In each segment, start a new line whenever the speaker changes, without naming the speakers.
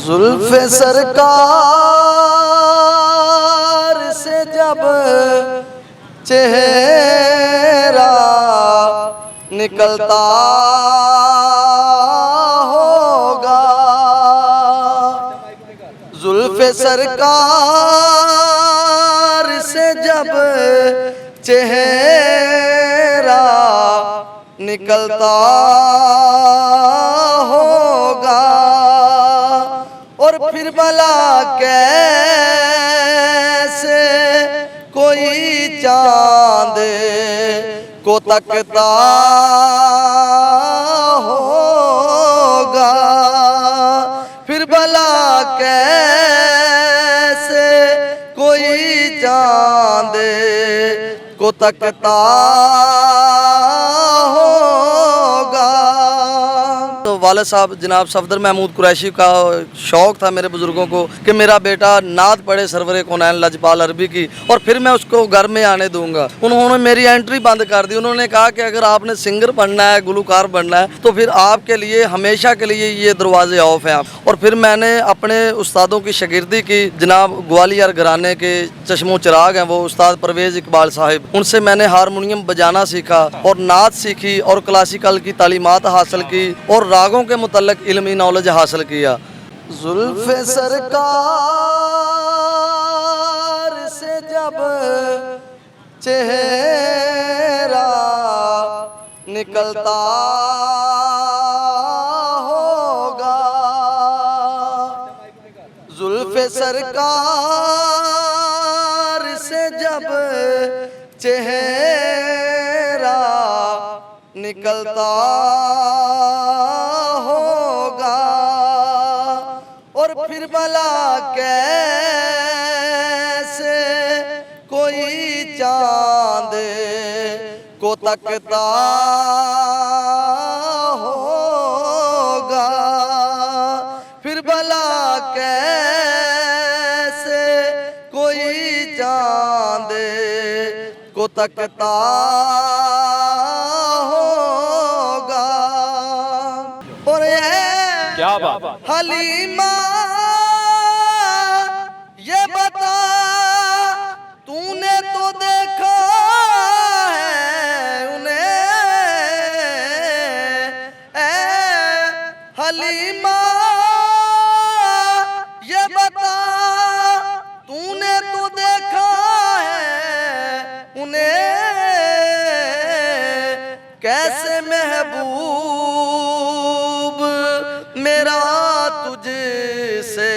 जुल्फ़े सरकार से जब चेहरा निकलता होगा, जुल्फ़े सरकार से जब चेहरा निकलता होगा, और फिर भला कैसे कोई चांद को तकता होगा, फिर भला कैसे कोई चांद को तकता होगा। तो वालिद साहब जनाब सफदर महमूद कुरैशी का शौक़ था मेरे बुज़ुर्गों को कि मेरा बेटा नात पढ़े सरवरे कौनैन लजपाल अरबी की, और फिर मैं उसको घर में आने दूंगा। उन्होंने मेरी एंट्री बंद कर दी। उन्होंने कहा कि अगर आपने सिंगर बनना है, गुलकार बनना है, तो फिर आपके लिए हमेशा के लिए ये दरवाजे ऑफ हैं। और फिर मैंने अपने उस्तादों की शागिर्दी की। जनाब ग्वालियर घराने के चश्मो चिराग हैं वो उस्ताद परवेज़ इकबाल साहिब, उनसे मैंने हारमोनियम बजाना सीखा और नात सीखी और क्लासिकल की तालीमात हासिल की और रागों के मुतल्लिक़ इल्मी नॉलेज हासिल किया। जुल्फ़े सरकार से जब चेहरा निकलता होगा, जुल्फ़े सरकार से जब चेहरा निकलता होगा, और फिर भला कैसे कोई चांद को तकता होगा, फिर भला कैसे कोई चांद को तकता होगा। और
क्या बात,
हलीमा ये बता तूने तो देखा है उन्हें, ए हलीमा ये बता तूने तो देखा है उन्हें, कैसे महबूब मेरा तुझसे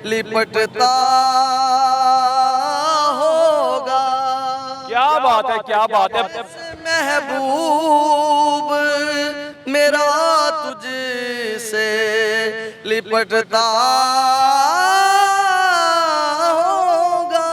लिपटता होगा।
क्या बात है, क्या बात है।
महबूब मेरा तुझसे लिपटता होगा।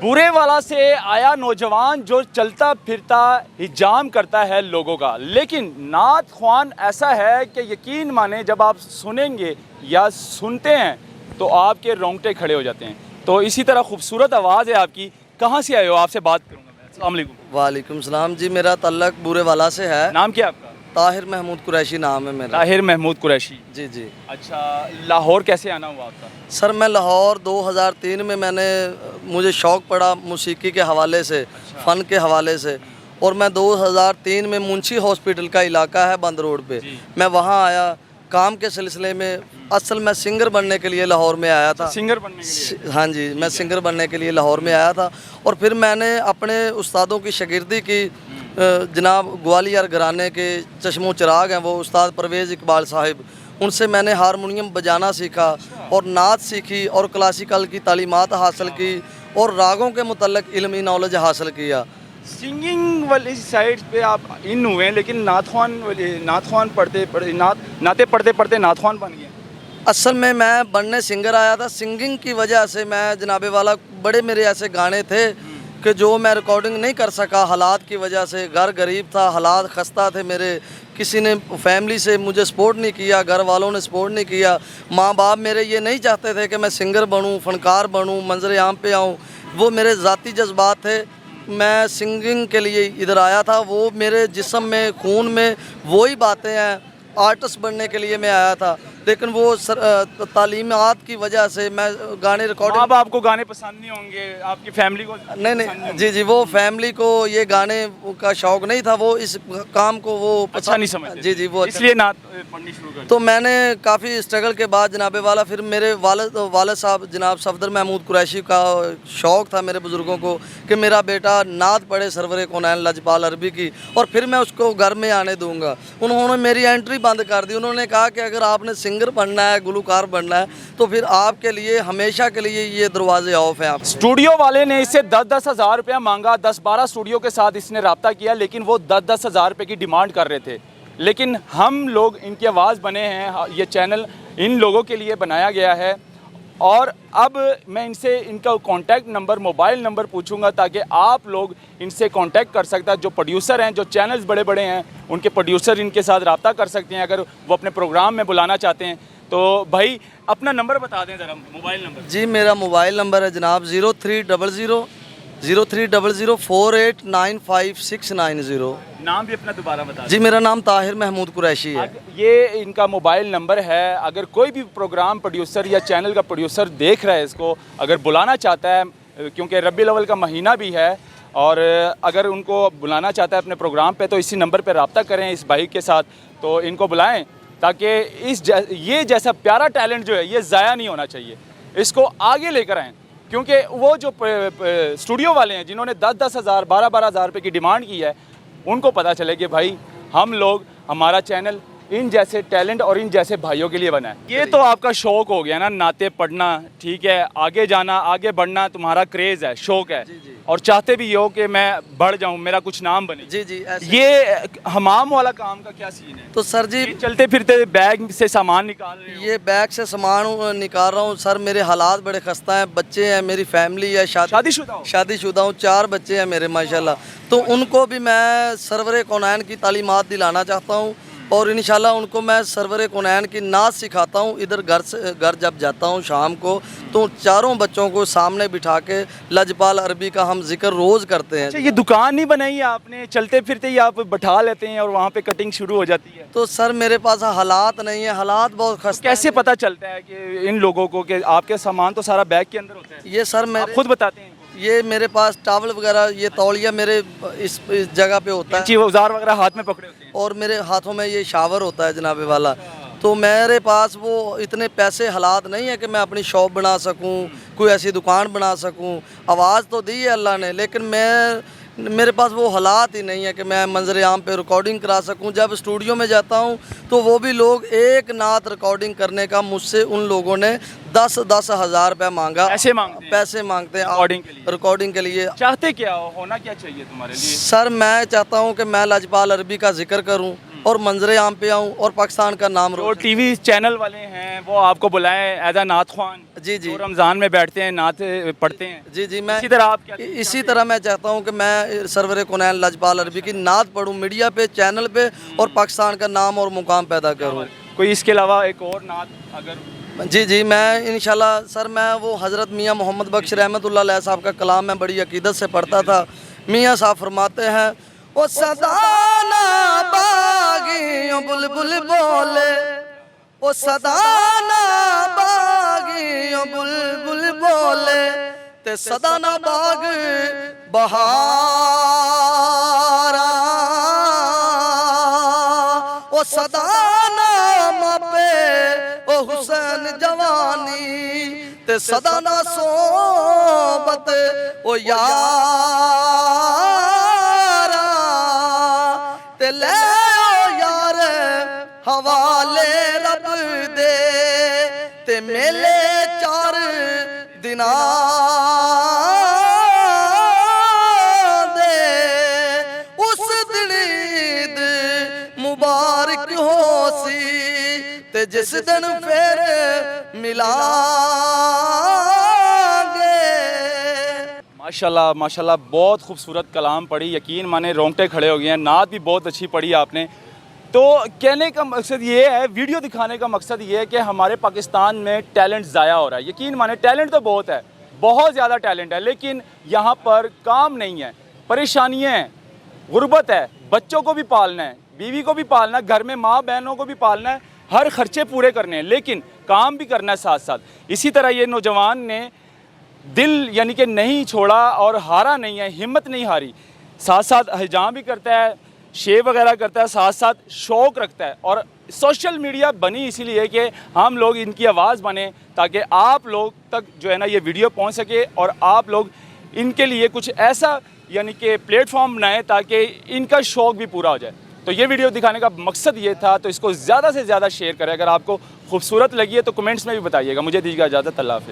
बुरे वाला से आया नौजवान जो चलता फिरता हिजाम करता है लोगों का, लेकिन नात ख्वान ऐसा है कि यकीन माने जब आप सुनेंगे या सुनते हैं तो आपके रोंगटे खड़े हो जाते हैं। तो इसी तरह खूबसूरत आवाज़ है आपकी। कहाँ से आए हो? आपसे बात करूँगा मैं। अस्सलाम वालेकुम।
वालेकुम सलाम जी, मेरा तल्लक बुरे वाला से है।
नाम क्या आपका?
ताहिर महमूद कुरैशी नाम है मेरा।
ताहिर महमूद कुरैशी।
जी जी।
अच्छा, लाहौर कैसे आना हुआ आपका?
सर मैं लाहौर 2003 में मुझे शौक़ पड़ा मौसीकी के हवाले से, फ़न के हवाले से, और मैं 2003 में मुंशी हॉस्पिटल का इलाका है बंद रोड पे, मैं वहाँ आया काम के सिलसिले में। असल मैं सिंगर बनने के लिए लाहौर में आया था।
सिंगर बनने के लिए?
हाँ जी, मैं सिंगर बनने के लिए लाहौर में आया था। और फिर मैंने अपने उस्तादों की शागिर्दी की। जनाब ग्वालियर घराने के चश्मो चिराग हैं वो उस्ताद परवेज़ इकबाल साहिब, उनसे मैंने हारमोनियम बजाना सीखा और नात सीखी और क्लासिकल की तालीमात हासिल की और रागों के मुतल्लिक़ इल्मी नॉलेज हासिल किया।
सिंगिंग वाली साइड पे आप इन हुए, लेकिन नाते पढ़ते पढ़ते नात ख्वान बन गए।
असल में मैं बनने सिंगर आया था। सिंगिंग की वजह से मैं जनाबे वाला बड़े मेरे ऐसे गाने थे कि जो मैं रिकॉर्डिंग नहीं कर सका हालात की वजह से। घर गरीब था, हालात खस्ता थे मेरे, किसी ने फैमिली से मुझे सपोर्ट नहीं किया, घर वालों ने सपोर्ट नहीं किया। माँ बाप मेरे ये नहीं चाहते थे कि मैं सिंगर बनूँ, फ़नकार बनूँ, मंजर आम पे आऊँ। वो मेरे ज़ाती जज्बात थे। मैं सिंगिंग के लिए इधर आया था, वो मेरे जिस्म में, खून में वही बातें हैं। आर्टिस्ट बनने के लिए मैं आया था। लेकिन वो तालीमात की वजह से मैं गाने रिकॉर्डिंग
अब आपको गाने पसंद नहीं होंगे, आपकी फैमिली को
नहीं
पसंद
नहीं
होंगे।
जी जी, वो फैमिली को ये गाने का शौक नहीं था, वो इस काम को वो
अच्छा नहीं समझते
जी जी, वो अच्छा-
इसलिए नात पढ़नी शुरू कर
तो मैंने काफ़ी स्ट्रगल के बाद जनाब वाला फिर मेरे वालिद साहब जनाब सफदर महमूद कुरैशी का शौक़ था मेरे बुज़ुर्गों को कि मेरा बेटा नात पढ़े सरवरे कौनैन लजपाल अरबी की, और फिर मैं उसको घर में आने दूंगा। उन्होंने मेरी एंट्री बंद कर दी। उन्होंने कहा कि अगर आपने सिंगर बनना है, गुलकार बनना है, तो फिर आपके लिए हमेशा के लिए ये दरवाजे ऑफ हैं। आप
स्टूडियो वाले ने इससे 10-10 हज़ार रुपया मांगा, 10-12 स्टूडियो के साथ इसने रब्ता किया, लेकिन वो 10-10 हज़ार रुपये की डिमांड कर रहे थे। लेकिन हम लोग इनकी आवाज़ बने हैं, ये चैनल इन लोगों के लिए बनाया गया है। और अब मैं इनसे इनका कांटेक्ट नंबर, मोबाइल नंबर पूछूंगा ताकि आप लोग इनसे कांटेक्ट कर सकता है। जो प्रोड्यूसर हैं, जो चैनल्स बड़े बड़े हैं, उनके प्रोड्यूसर इनके साथ रब्ता कर सकते हैं अगर वो अपने प्रोग्राम में बुलाना चाहते हैं। तो भाई अपना नंबर बता दें ज़रा, मोबाइल नंबर।
जी, मेरा मोबाइल नंबर है जनाब 0300
नाम भी अपना दोबारा बता दें।
जी, मेरा नाम ताहिर महमूद कुरैशी है।
ये इनका मोबाइल नंबर है। अगर कोई भी प्रोग्राम प्रोड्यूसर या चैनल का प्रोड्यूसर देख रहा है इसको, अगर बुलाना चाहता है, क्योंकि रबी अव्वल का महीना भी है, और अगर उनको बुलाना चाहता है अपने प्रोग्राम पे, तो इसी नंबर पे रब्ता करें इस भाई के साथ, तो इनको बुलाएं ताकि ये जैसा प्यारा टैलेंट जो है ये ज़ाया नहीं होना चाहिए, इसको आगे लेकर आएँ। क्योंकि वो जो स्टूडियो वाले हैं जिन्होंने 10-10 हज़ार 12-12 हज़ार रुपये की डिमांड की है, उनको पता चले कि भाई हम लोग, हमारा चैनल इन जैसे टैलेंट और इन जैसे भाइयों के लिए बना है। ये तो आपका शौक हो गया ना, नाते पढ़ना, ठीक है, आगे जाना, आगे बढ़ना तुम्हारा क्रेज़ है, शौक है, और चाहते भी हो कि मैं बढ़ जाऊं, मेरा कुछ नाम बने।
जी जी,
ये हमाम वाला काम का क्या सीन है?
तो सर जी,
चलते फिरते बैग से सामान निकाल रहे हो?
ये बैग से सामान निकाल रहा हूँ सर। मेरे हालात बड़े खस्ता हैं, बच्चे हैं, मेरी फैमिली है, शादीशुदा हूँ, 4 बच्चे हैं मेरे माशाल्लाह। तो उनको भी मैं सरवरे कौनैन की तालीमात दिलाना चाहता हूँ, और इंशाल्लाह उनको मैं सरवरे कौनैन की नात सिखाता हूँ। इधर घर जब जाता हूँ शाम को, तो चारों बच्चों को सामने बिठा के लजपाल अरबी का हम जिक्र रोज़ करते हैं।
अच्छा, ये दुकान नहीं बनाई है आपने, चलते फिरते ही आप बैठा लेते हैं और वहाँ पे कटिंग शुरू हो जाती है?
तो सर मेरे पास हालात नहीं है, हालात बहुत खस्ता।
कैसे पता चलता है कि इन लोगों को कि आपके सामान तो सारा बैग के अंदर होता है?
ये सर
आप खुद बताते हैं?
ये मेरे पास टावल वगैरह, ये तौलिया मेरे इस जगह पे होता है,
औजार वगैरह हाथ में पकड़े होते हैं,
और मेरे हाथों में ये शावर होता है जनाबे वाला। तो मेरे पास वो इतने पैसे हालात नहीं है कि मैं अपनी शॉप बना सकूं, कोई ऐसी दुकान बना सकूं। आवाज़ तो दी है अल्लाह ने, लेकिन मेरे पास वो हालात ही नहीं है कि मैं मंजर आम पे रिकॉर्डिंग करा सकूं। जब स्टूडियो में जाता हूं तो वो भी लोग एक नात रिकॉर्डिंग करने का मुझसे उन लोगों ने 10-10 हज़ार रुपया मांगा। पैसे मांगते हैं रिकॉर्डिंग के लिए।
चाहते क्या हो, होना क्या चाहिए तुम्हारे लिए?
सर मैं चाहता हूँ कि मैं लजपाल अरबी का जिक्र करूँ और मंजर आम पे आऊँ और पाकिस्तान का नाम
जो टीवी चैनल वाले हैं वो आपको बुलाएं एज अ नात ख्वान।
जी जी,
रमज़ान में बैठते हैं, नात पढ़ते हैं।
जी जी, मैं
इसी
तरह मैं चाहता हूँ कि मैं सरवरे कौनैन लजपाल अरबी की नात पढ़ूँ मीडिया पे, चैनल पे, और पाकिस्तान का नाम और मुकाम पैदा करूँ।
कोई इसके अलावा एक और नात अगर?
जी जी, मैं इंशाल्लाह सर, मैं वो हज़रत मियाँ मोहम्मद बख्श रहमतुल्लाह अलैह साहब का कलाम मैं बड़ी अकीदत से पढ़ता था। मियाँ साहब फरमाते हैं, ओ सदाना बागियों बुलबुल बोले, ओ सदाना बागियों बुलबुल बोले, ते सदाना बाग बहारा, ओ सदाना मापे ओ हुसैन जवानी, ते सदाना सोबत ओ यारा, ते ले ओ यार हवाले रब दे, ते मेले 4 दिना दे, उस दिन ईद मुबारक होसी, ते जिस दिन फिर मिलांगे।
माशाल्लाह माशाल्लाह, बहुत खूबसूरत कलाम पढ़ी, यकीन माने रोंगटे खड़े हो गए हैं। नात भी बहुत अच्छी पढ़ी आपने। तो कहने का मकसद ये है, वीडियो दिखाने का मकसद ये है कि हमारे पाकिस्तान में टैलेंट ज़ाया हो रहा है। यकीन माने टैलेंट तो बहुत है, बहुत ज़्यादा टैलेंट है, लेकिन यहाँ पर काम नहीं है, परेशानियाँ हैं, गुर्बत है, बच्चों को भी पालना है, बीवी को भी पालना है, घर में माँ बहनों को भी पालना है, हर खर्चे पूरे करने हैं, लेकिन काम भी करना है साथ साथ। इसी तरह ये नौजवान ने दिल यानी कि नहीं छोड़ा और हारा नहीं है, हिम्मत नहीं हारी, साथ साथ हिजाम भी करता है, शेव वगैरह करता है, साथ साथ शौक़ रखता है। और सोशल मीडिया बनी इसीलिए कि हम लोग इनकी आवाज़ बने, ताकि आप लोग तक जो है ना ये वीडियो पहुंच सके और आप लोग इनके लिए कुछ ऐसा यानी कि प्लेटफॉर्म बनाएं ताकि इनका शौक़ भी पूरा हो जाए। तो ये वीडियो दिखाने का मकसद ये था, तो इसको ज़्यादा से ज़्यादा शेयर करें। अगर आपको खूबसूरत लगी है तो कमेंट्स में भी बताइएगा। मुझे दीजिएगा इजाज़त, अल्लाह हाफ़िज़।